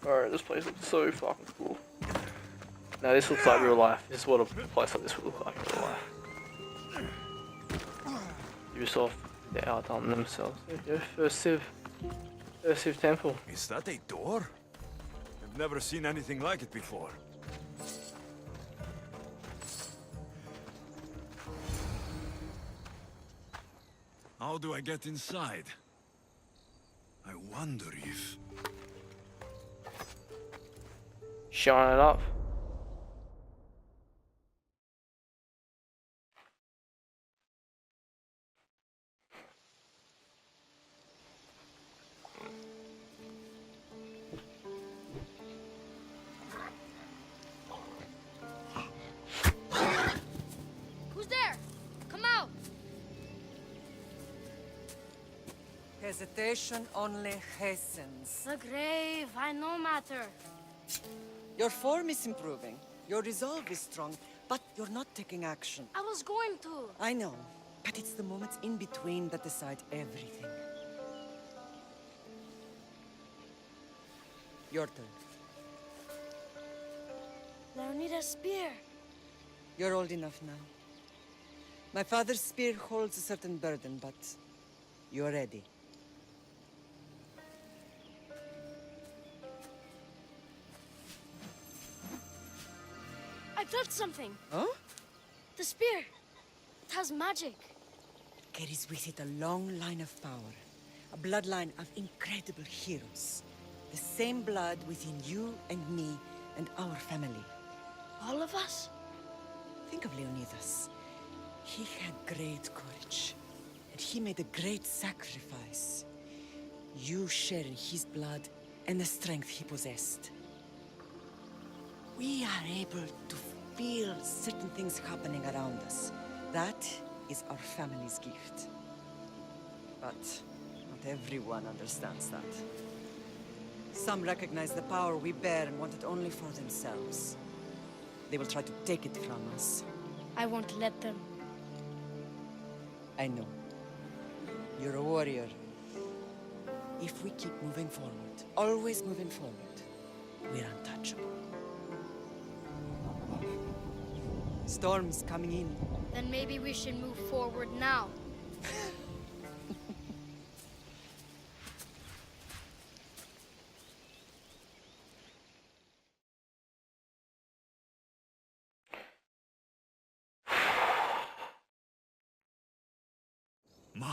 Alright, this place looks so fucking cool. Now this looks like real life. This is what a place like this would look like in real life. Ubisoft, they outdone themselves. There you go, first Civ temple. Is that a door? I've never seen anything like it before. How do I get inside? I wonder if... Shine it up. Who's there? Come out! Hesitation only hastens. The grave, I no matter. Your form is improving. Your resolve is strong, but you're not taking action. I was going to. I know, but it's the moments in between that decide everything. Your turn. Leonida's spear. You're old enough now. My father's spear holds a certain burden, but you're ready. I felt something. Huh? The spear. It has magic. Carries with it a long line of power. A bloodline of incredible heroes. The same blood within you and me and our family. All of us? Think of Leonidas. He had great courage. And he made a great sacrifice. You share in his blood and the strength he possessed. We are able to feel certain things happening around us. That is our family's gift. But not everyone understands that. Some recognize the power we bear and want it only for themselves. They will try to take it from us. I won't let them. I know. You're a warrior. If we keep moving forward, always moving forward, we're untouchable. Storm's coming in. Then maybe we should move forward now.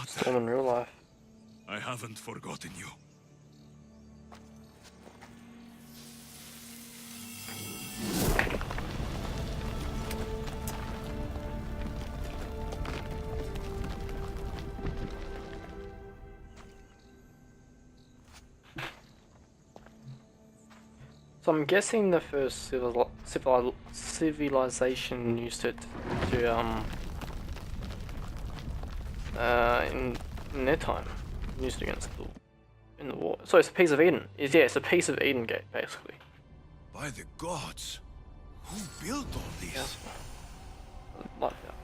Storm in real life. I haven't forgotten you. So I'm guessing the first civilization used it to in their time, used it against in the war. So it's a piece of Eden. It's a piece of Eden Gate basically. By the gods, who built all this? Yeah. Like that.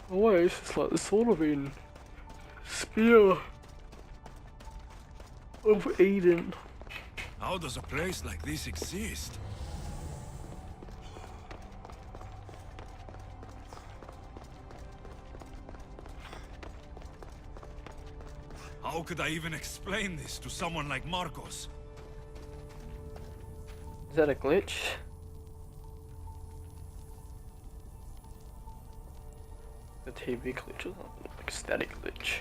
Oh wait, it's just like the sort of Eden spear of Eden. How does a place like this exist? How could I even explain this to someone like Marcos? Is that a glitch? The TV glitch or something, like a static glitch.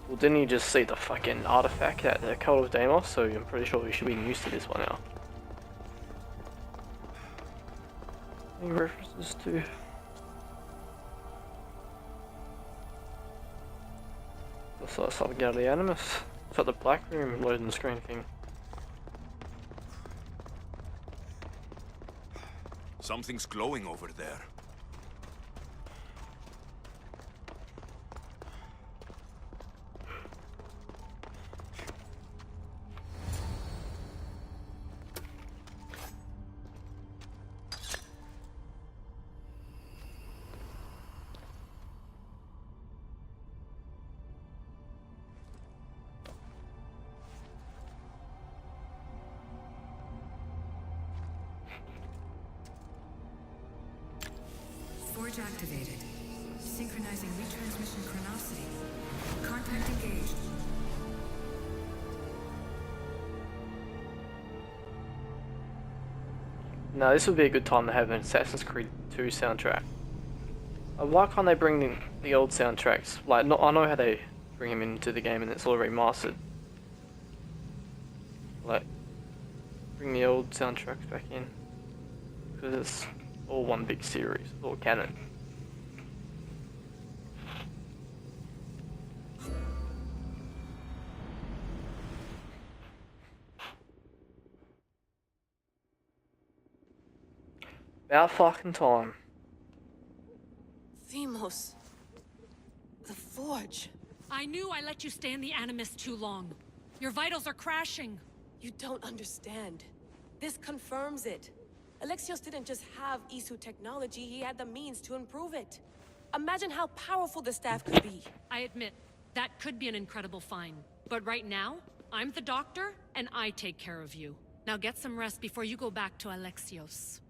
Well, didn't you just see the fucking artifact at the Cult of Deimos? So I'm pretty sure we should be used to this one now. Any references to? Looks like something out of the Animus. It's like the black room loading screen thing. Something's glowing over there. Switch activated. Synchronizing retransmission chronicity. Contact engaged. Now this would be a good time to have an Assassin's Creed 2 soundtrack. Why can't they bring the old soundtracks? Like, I know how they bring them into the game and it's all remastered. Like, bring the old soundtracks back in. Because it's all one big series, all canon. About fucking time. Themos. The Forge. I knew I let you stay in the Animus too long. Your vitals are crashing. You don't understand. This confirms it. Alexios didn't just have Isu technology, he had the means to improve it. Imagine how powerful the staff could be. I admit, that could be an incredible find. But right now, I'm the doctor, and I take care of you. Now get some rest before you go back to Alexios.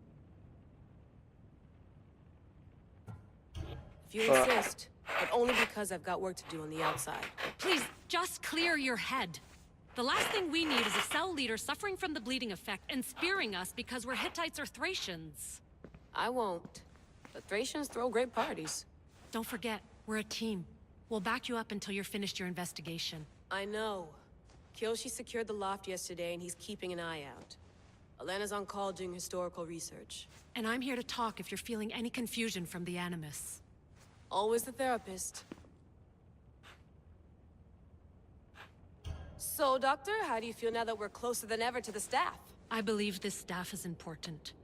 If you insist, but only because I've got work to do on the outside. Please, just clear your head. The last thing we need is a cell leader suffering from the bleeding effect and spearing us because we're Hittites or Thracians. I won't. The Thracians throw great parties. Don't forget, we're a team. We'll back you up until you're finished your investigation. I know. Kyoshi secured the loft yesterday and he's keeping an eye out. Elena's on call doing historical research. And I'm here to talk if you're feeling any confusion from the Animus. Always the therapist. So, Doctor, how do you feel now that we're closer than ever to the staff? I believe this staff is important.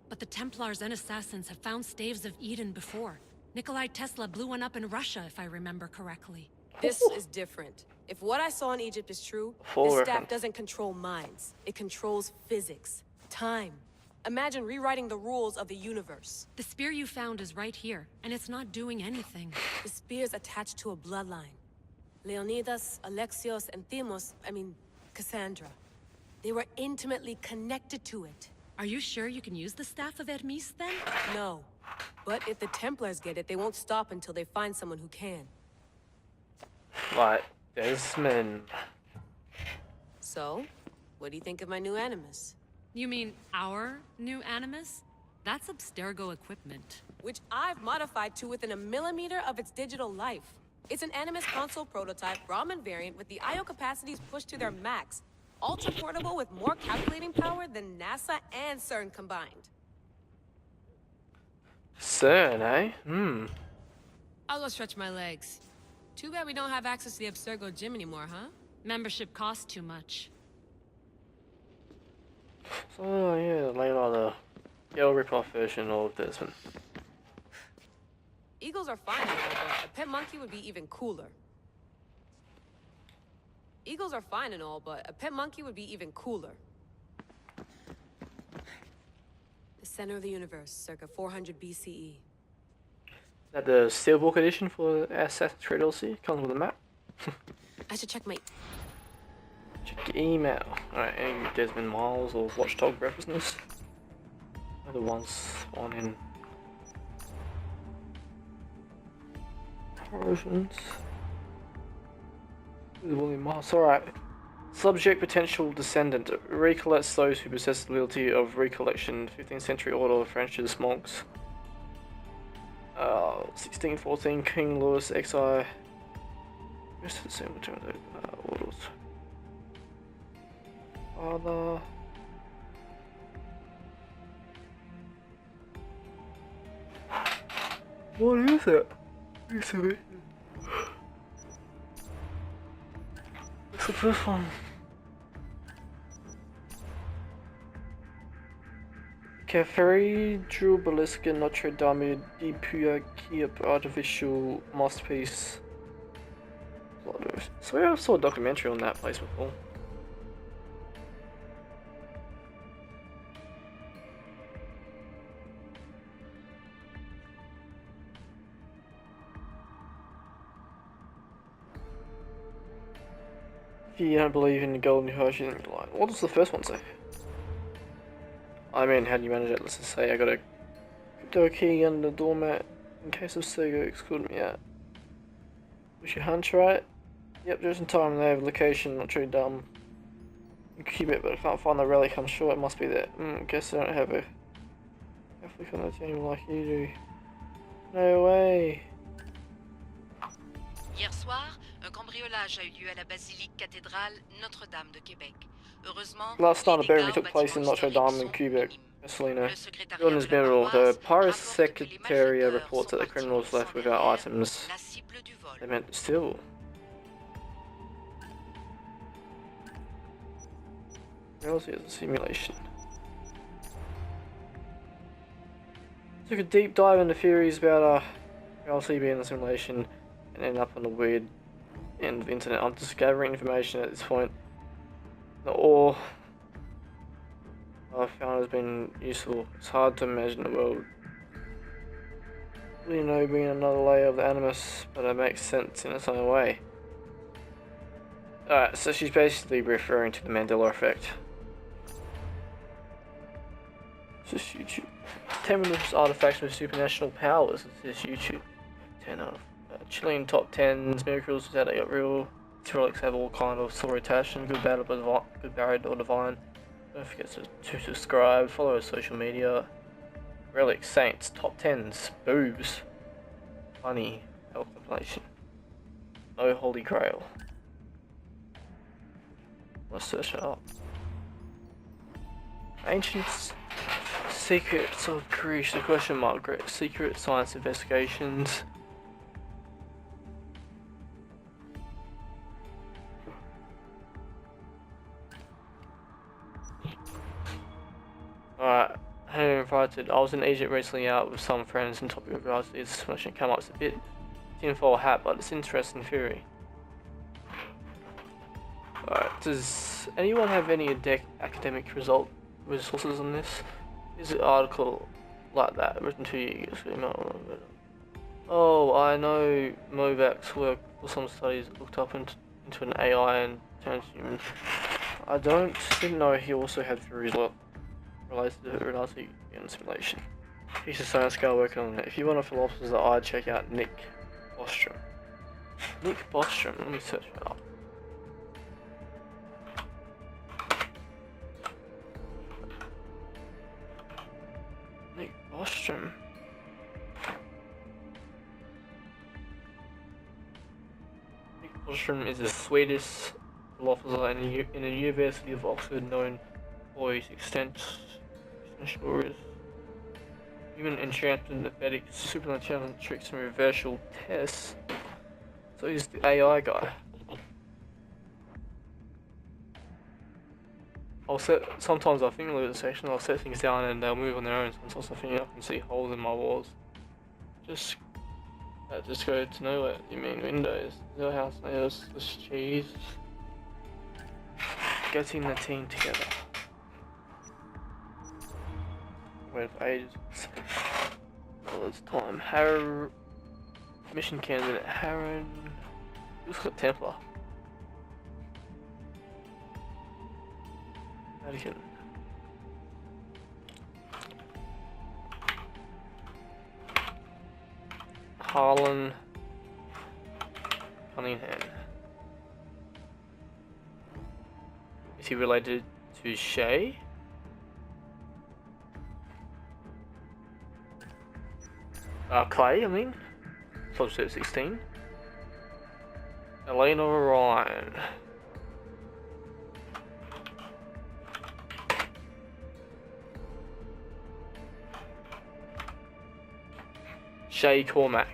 But the Templars and Assassins have found staves of Eden before. Nikolai Tesla blew one up in Russia, if I remember correctly. This is different. If what I saw in Egypt is true, this staff doesn't control minds. It controls physics, time. Imagine rewriting the rules of the universe. The spear you found is right here, and it's not doing anything. The spear's attached to a bloodline. Leonidas, Alexios, and Cassandra. They were intimately connected to it. Are you sure you can use the Staff of Hermes, then? No. But if the Templars get it, they won't stop until they find someone who can. Like, Desmond. So, what do you think of my new Animus? You mean our new Animus? That's Abstergo equipment. Which I've modified to within a millimeter of its digital life. It's an Animus console prototype, Raman variant with the I/O capacities pushed to their max. Ultra portable with more calculating power than NASA and CERN combined. CERN, eh? I'll go stretch my legs. Too bad we don't have access to the Abstergo gym anymore, huh? Membership costs too much. So, yeah, later on the Gale rip-off version of Desmond. Eagles are fine and all, but a pet monkey would be even cooler. Eagles are fine and all, but a pet monkey would be even cooler. The center of the universe, circa 400 BCE. Is that the Steelbook edition for Assassin's Creed Odyssey? Comes with a map. I should check my... Check your email. Alright, any Desmond Miles or Watchdog references? They're the ones on in versions. William Miles. Alright. Subject potential descendant. Recollects those who possess the ability of recollection. 15th century order of French's monks. 1614 King Louis XI. Just to the same between the orders. Father. What is it? Recently. What's the first one? Cathedral Basilica Notre Dame de Puy artificial masterpiece. So I saw a documentary on that place before. If you don't believe in the golden horse, you think like, what does the first one say? I mean, how do you manage it? Let's just say I got a crypto key under the doormat. In case of Sego, exclude me out. Was your hunch right? Yep, just in time. They have a location, not too dumb. Keep it, but I can't find the relic. I'm sure it must be there. Guess I don't have a Catholic on the team like you do. No way. Hier soir, un cambriolage a eu lieu à la basilique cathédrale Notre-Dame de Québec. Heureusement, Last night a les burglary dégâts took au place in bâtiment Notre Dame in historique Quebec, sont minimes. Marcelino. Le secrétariat Building de is la mineral. The paroisse Paris rapporte que les Secretariat malfaiteurs reports sont that the partis criminals sans left without derrière items la cible du vol. they meant to steal. Reality is a simulation. Took a deep dive into theories about reality being a simulation and ended up on the weird end of the internet. I'm just gathering information at this point. Not all I've found has been useful. It's hard to imagine the world really know being another layer of the animus, but it makes sense in its own way. Alright, so she's basically referring to the Mandela effect. This is YouTube. 10 religious artifacts with supernatural powers. This is YouTube. 10 of Chilean top 10s, miracles is how they got real. These relics have all kind of story attached and good, bad, or divine. Don't forget to subscribe, follow our social media. Relics, saints, top 10s, boobs, money, health compilation. No holy grail. Let's search it up. Ancient secrets of creation, question mark, great secret science investigations. Alright, hey, invited. I was in Egypt recently out with some friends and topic of regards to this explanation came up. It's a bit tinfoil hat, but it's interesting theory. Alright, does anyone have any academic resources on this? Is an article like that written to you? Oh, I know Movak's work for some studies looked up into an AI and transhuman. I didn't know he also had theories related to reality and simulation. He's a science guy working on it. If you want a philosopher's eye, check out Nick Bostrom. Nick Bostrom, let me search that up. Nick Bostrom. Nick Bostrom is a Swedish philosopher in the University of Oxford known for his extensive stories. Human enchantment, pathetic, supernatural tricks and reversal tests. So he's the AI guy. Sometimes I think a little section, I'll set things down and they'll move on their own. Sometimes I think I can see holes in my walls. That just go to nowhere. You mean windows? The house nails, this cheese. Getting the team together. Wait for ages. All this time. Mission candidate Harren. Who's got Templar? Vatican. Harlan Cunningham. Is he related to Shay? Clay, I mean. Subset 16. Elena Ryan. Shay Cormac.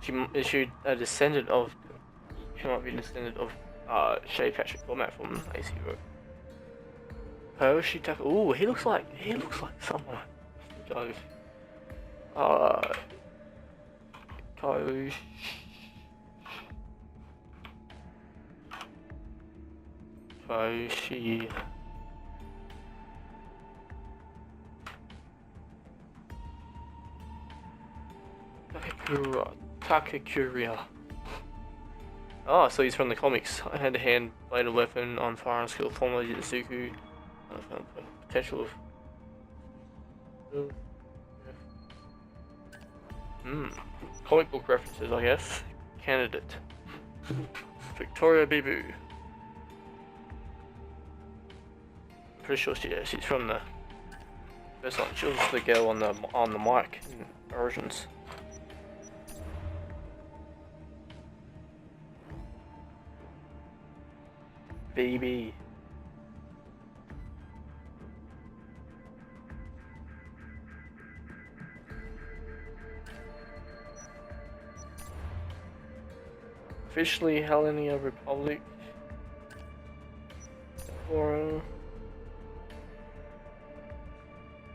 She a descendant of. She might be a descendant of Shay Patrick Cormac from AC Road. Koshi Taka. Ooh, he looks like someone. Go. Koshi. Takakuria. Oh, so he's from the comics. Hand-to-hand bladed weapon on firing skill, formerly Zuku. Potential of Comic book references, I guess. Candidate. Victoria Bibu. Pretty sure she's from the first one. She was the girl on the mic in Origins. BB. Officially Hellenia Republic. Or,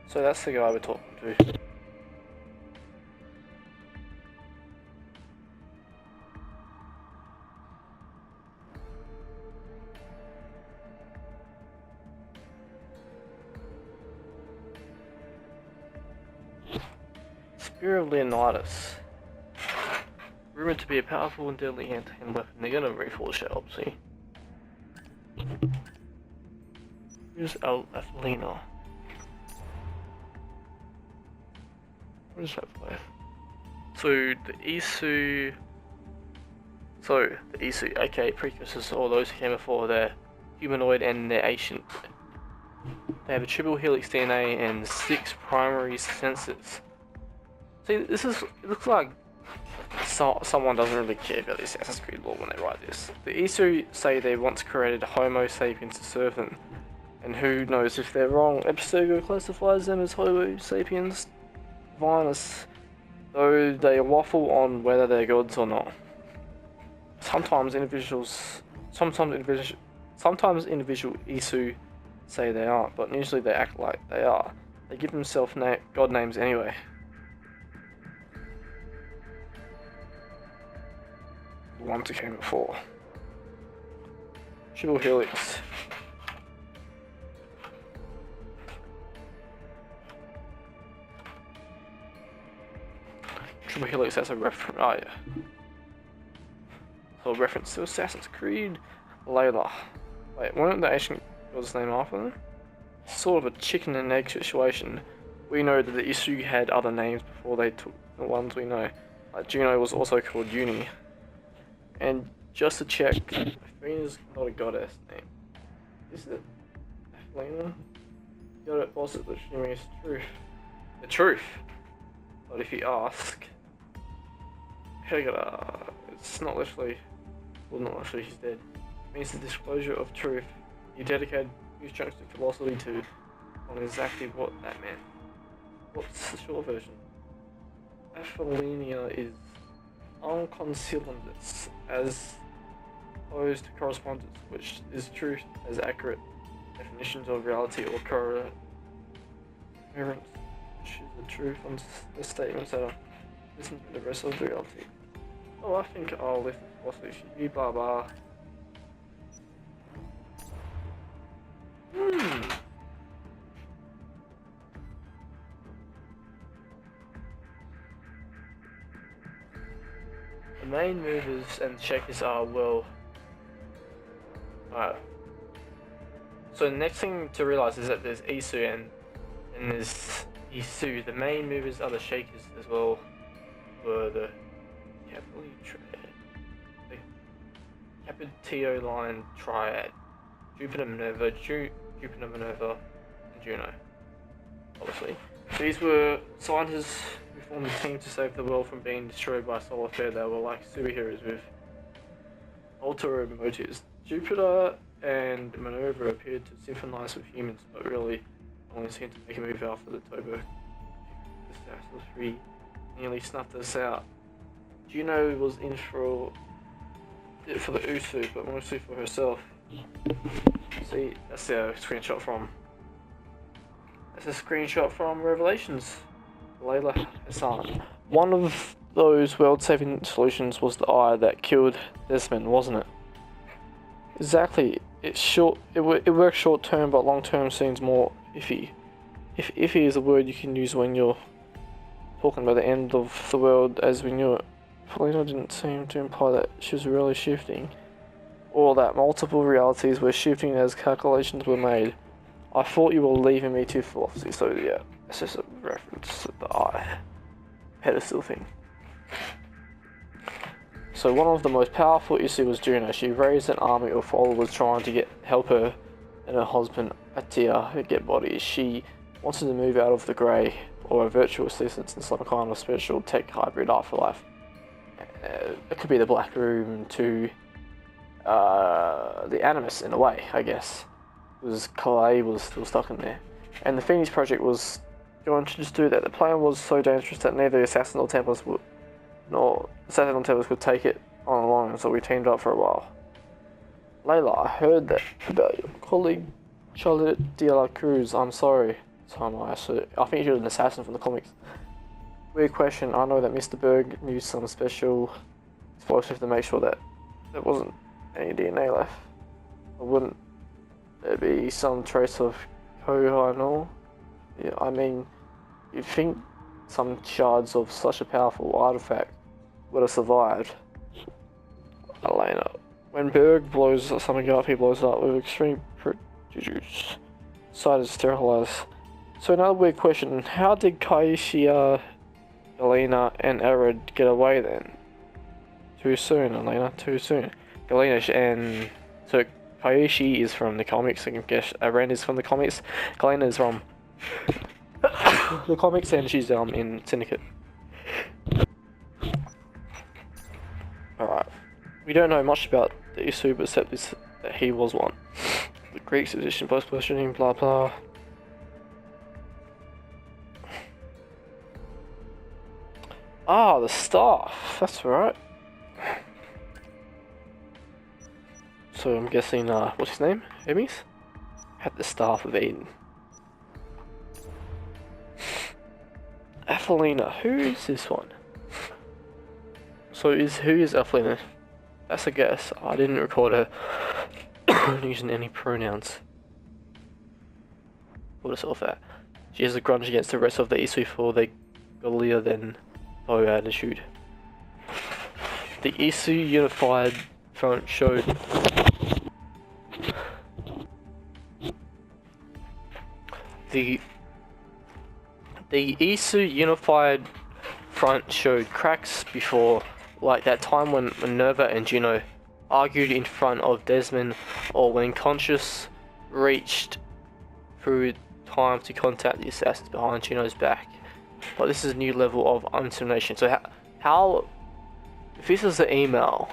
so that's the guy we're talking to. Spear of Leonidas. Rumored to be a powerful and deadly hand-to-hand weapon. They're gonna reforge it, obviously. Here's Athelina. What is that place? So the Isu. So the Isu, aka precursors, or those who came before, they're humanoid and they're ancient. They have a triple helix DNA and 6 primary sensors. See, it looks like someone doesn't really care about this Assassin's Creed lore when they write this. The Isu say they once created Homo sapiens to serve them, and who knows if they're wrong. Episodio classifies them as Homo sapiens divinus, though they waffle on whether they're gods or not. Sometimes individual Isu say they aren't, but usually they act like they are. They give themselves god names anyway. The ones who came before. Triple helix. Triple helix has a reference. Oh yeah. So a reference to Assassin's Creed. Layla. Wait, weren't the ancient gods named after them? Sort of a chicken and egg situation. We know that the Isu had other names before they took the ones we know. Like Juno was also called Uni. And just to check, Athena's not a goddess name. Is it Athena? Got it, also literally means truth. The truth! But if you ask, it's not literally, well not literally, she's dead. It means the disclosure of truth. You dedicated huge chunks of philosophy to on exactly what that meant. What's the short version? Aphelinia is unconciliance as opposed to correspondence, which is truth as accurate definitions of reality or coherence, which is the truth on the statements that are listen to the rest of the reality. Oh, I think I'll lift the philosophy. You blah blah. The main movers and shakers are, well... So the next thing to realise is that there's Isu and there's Isu. The main movers are the shakers as well. Were the Capitioline Triad. Jupiter, Minerva, Jupiter, Minerva, and Juno. Obviously. These were scientists who formed a team to save the world from being destroyed by a solar flare. They were like superheroes with ulterior motives. Jupiter and Minerva appeared to sympathize with humans, but really only seemed to make a move after the Tober disaster 3 nearly snuffed us out. Juno was in for the Usu, but mostly for herself. See, that's a screenshot from. That's a screenshot from Revelations. Layla Hassan. One of those world-saving solutions was the eye that killed Desmond, wasn't it? Exactly. It works short term, but long term seems more iffy. If iffy is a word you can use when you're talking about the end of the world as we knew it. Polina didn't seem to imply that she was really shifting, or that multiple realities were shifting as calculations were made. I thought you were leaving me to philosophy, so yeah, it's just a reference to the eye pedestal thing. So one of the most powerful Isu was Juno. She raised an army of followers trying to help her and her husband Atia get bodies. She wanted to move out of the grey or a virtual existence in some kind of spiritual tech hybrid afterlife. It could be the Black Room to the Animus in a way, I guess. Because Calais was still stuck in there. And the Phoenix Project was going to just do that. The plan was so dangerous that neither the Assassin or Templars could take it on alone, so we teamed up for a while. Layla, I heard that about your colleague Charlotte de la Cruz. I'm sorry. I think she was an assassin from the comics. Weird question. I know that Mr. Berg used some special explosive to make sure that there wasn't any DNA left. Or wouldn't there be some trace of Kohinol? Yeah, I mean, you'd think some shards of such a powerful artifact would have survived. Elena. When Berg blows something up, he blows it up with extreme produce. Site is sterilized. So another weird question, how did Kaishia, Galena, and Arid get away then? Too soon, Elena, too soon. Galena and... So Kaishi is from the comics, I guess Arid is from the comics. Galena is from the comics, and she's in Syndicate. Alright. We don't know much about the Isu, except that he was one. The Greeks edition, post-questioning, blah blah. Ah, the staff. That's right. So I'm guessing, what's his name? Hermes? Had the staff of Eden. Athelina. Who is this one? So who is Athelina? That's a guess. I didn't record her using any pronouns. Put herself out. She has a grudge against the rest of the Isu for their gaulier than low attitude. The Isu Unified Front showed the Isu Unified Front showed cracks before, like that time when Minerva and Juno argued in front of Desmond, or when Conscious reached through time to contact the assassins behind Juno's back. But this is a new level of intimidation. So how if this is the email,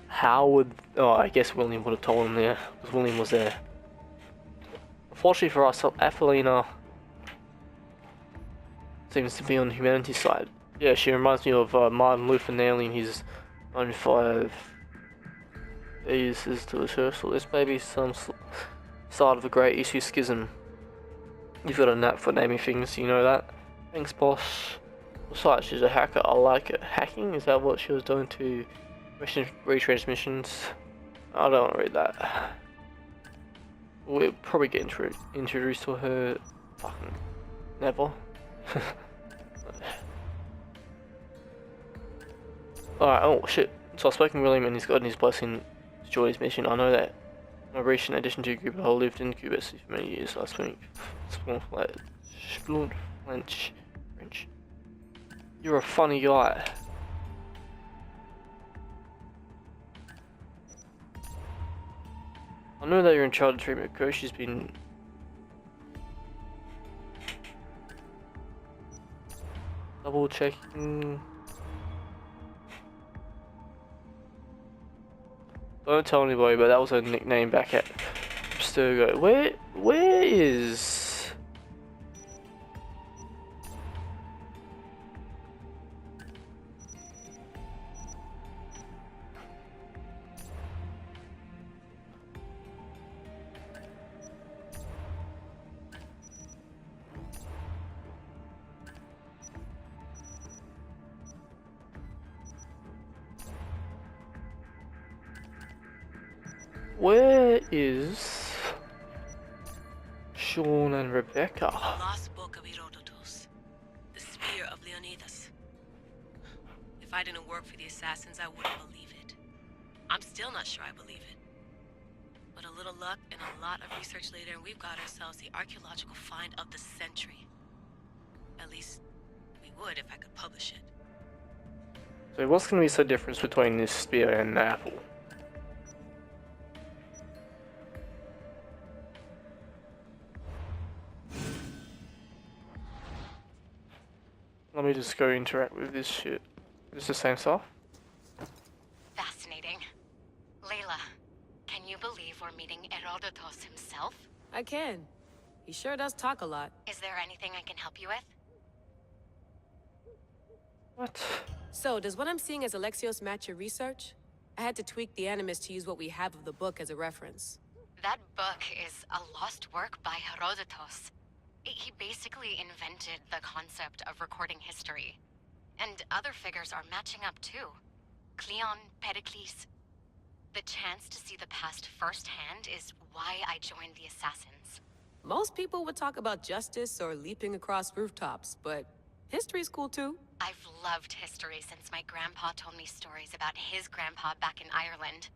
how would... Oh, I guess William would have told him there, because William was there. Unfortunately for us, Athelina seems to be on humanity's side. Yeah, she reminds me of Martin Luther nailing his 95 aces to a church. So this may be some start of a great issue schism. You've got a knack for naming things, you know that? Thanks, boss. Besides, she's a hacker. I like it. Hacking? Is that what she was doing to retransmissions? I don't want to read that. We'll probably get introduced to her. Fucking never. Alright, oh shit. So I've spoken to William and he's gotten his blessing to join his mission. I know that my recent addition to Cuba, I lived in Cuba for many years. I speak French. You're a funny guy. I know that you're in charge of treatment because she's been... double checking... Don't tell anybody, but that was her nickname back at Sturgo. Where is... Where is Sean and Rebecca? The lost book of Herodotus. The spear of Leonidas. If I didn't work for the assassins, I wouldn't believe it. I'm still not sure I believe it. But a little luck and a lot of research later, and we've got ourselves the archaeological find of the century. At least, we would if I could publish it. So what's going to be the difference between this spear and the apple? Let me just go interact with this shit. Is the same stuff? Fascinating. Layla, can you believe we're meeting Herodotus himself? I can. He sure does talk a lot. Is there anything I can help you with? What? So, does what I'm seeing as Alexios match your research? I had to tweak the Animus to use what we have of the book as a reference. That book is a lost work by Herodotus. He basically invented the concept of recording history. And other figures are matching up too. Cleon, Pericles. The chance to see the past firsthand is why I joined the Assassins. Most people would talk about justice or leaping across rooftops, but history's cool too. I've loved history since my grandpa told me stories about his grandpa back in Ireland.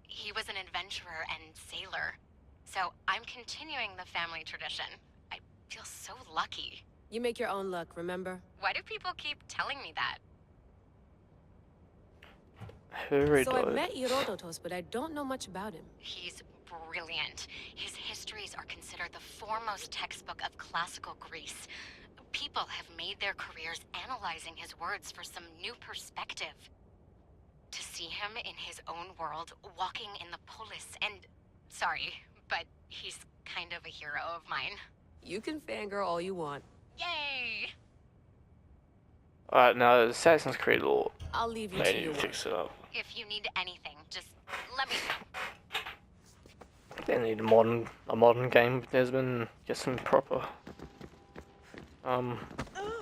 He was an adventurer and sailor, so I'm continuing the family tradition. I feel so lucky. You make your own luck, remember? Why do people keep telling me that? So I've met Herodotus, but I don't know much about him. He's brilliant. His histories are considered the foremost textbook of classical Greece. People have made their careers analyzing his words for some new perspective. To see him in his own world, walking in the polis, and... Sorry, but he's kind of a hero of mine. You can fangirl all you want. Yay! Alright, now the Assassin's Creed lore. I'll leave you I to need your to work. fix it up. If you need anything, just let me know. They need a modern game with Desmond. Get some proper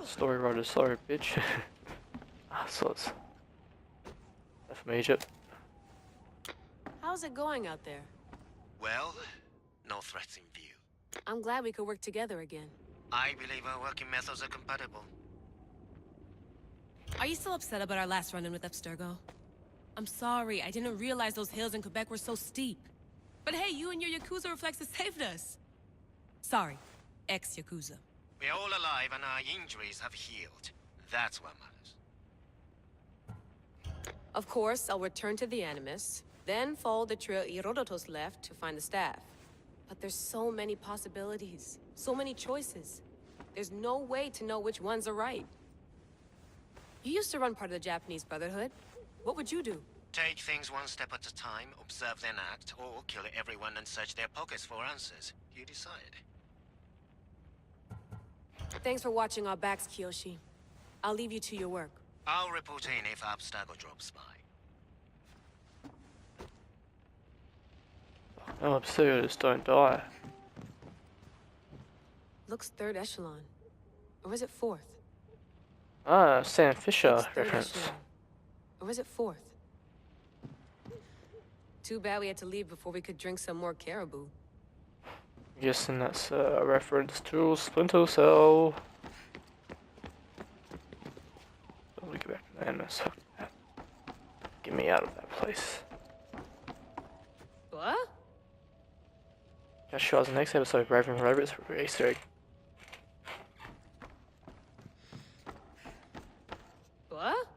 story writers. Sorry, bitch. So it's from Egypt. How's it going out there? Well, no threats in view. I'm glad we could work together again. I believe our working methods are compatible. Are you still upset about our last run-in with Abstergo? I'm sorry, I didn't realize those hills in Quebec were so steep. But hey, you and your Yakuza reflexes saved us. Sorry, ex-Yakuza. We're all alive and our injuries have healed. That's what matters. Of course, I'll return to the Animus, then follow the trail Herodotus left to find the staff. But there's so many possibilities, so many choices. There's no way to know which ones are right. You used to run part of the Japanese Brotherhood. What would you do? Take things one step at a time, observe then act, or kill everyone and search their pockets for answers. You decide. Thanks for watching our backs, Kiyoshi. I'll leave you to your work. I'll report in if Abstergo drops by. Oh, Abstergos don't die. Looks third echelon. Or was it fourth? Ah, Sam Fisher Looks third reference. echelon. Or was it fourth? Too bad we had to leave before we could drink some more caribou. I'm guessing that's a reference to Splinter Cell. Let me get back to the Animus. Get me out of that place. What? That shows the next episode of Raven Robots for Easter egg. What?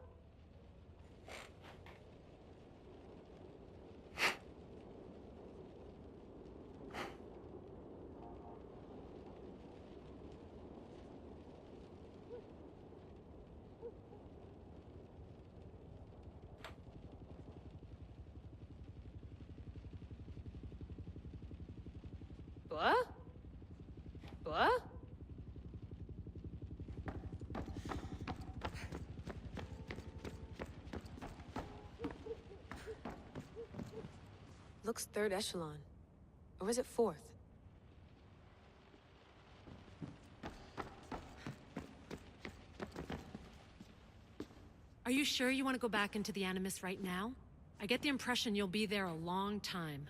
What? What? Looks third echelon. Or was it fourth? Are you sure you want to go back into the Animus right now? I get the impression you'll be there a long time.